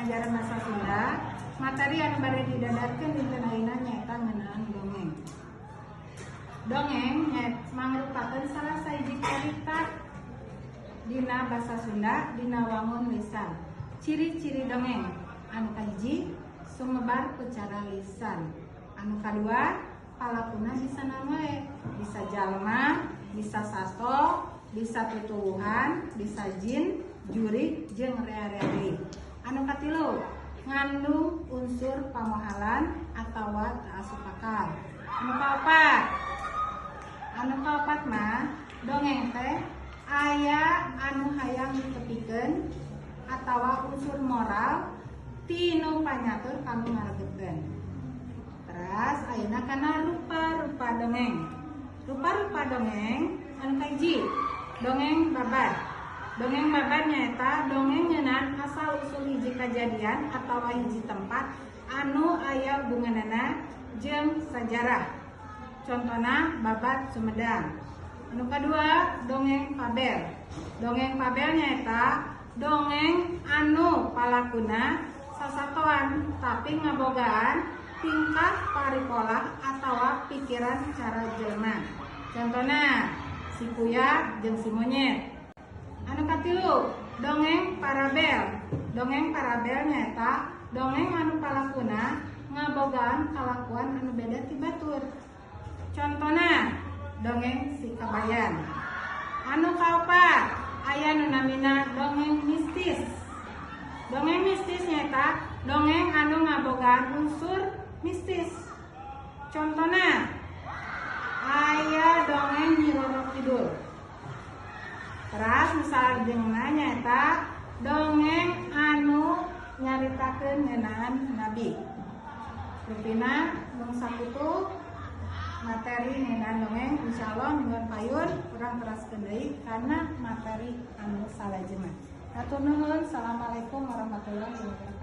pelajaran bahasa Sunda. Materi anu bari didadarkeun dinten ayeuna nyaeta ngeunaan dongeng. Dongeng mangrupakeun salah sahiji carita dina basa Sunda dina wangun lisan. Ciri-ciri dongeng anu kahiji sumebar ku cara lisan. Anu kadua palakuna bisa naon wae, bisa jalma, bisa sasto, bisa tutuwuhan, bisa jin, jurig, jeung rea-rea. Anu katilu ngandung unsur pamohalan atawa taasup akal. Anu kaopat mah dongeng teh aya anu hayang ditepikeun atawa unsur moral tinu panyatur kanu ngaregepkeun. Terus ayeuna kana rupa-rupa dongeng. Rupa-rupa dongeng anu kahiji dongeng babad. Dongeng babad nyaeta dongeng ngeunaan asal usul hiji kajadian atawa hiji tempat anu aya hubunganana jeung sajarah. Contona babad Sumedang. Anu kadua dongeng fabel. Dongeng fabel nyaeta dongeng anu palakuna sasatoan tapi ngabogaan tingkah paripolah atawa pikiran cara jelema. Contona si kuya jeung si monyet. Anu katilu dongeng parabel. Dongeng parabel nyaeta dongeng anu palakuna ngabogaan kalakuan anu beda ti batur. Contona dongeng si kabayan. Anu kaopat aya nu namina dongeng mistis. Dongeng mistis nyaeta dongeng anu ngabogaan unsur mistis. Contona aya dongeng Nyi Roro Kidul. Terus misal jeung nyaeta dongeng anu nyaritakeun ngeunaan nabi. Rupina mung sakitu materi ngeunaan dongeng, insyaallah mingguan payun urang teraskeun deui kana materi anu salajengna. Hatur nuhun. Assalamualaikum warahmatullahi wabarakatuh.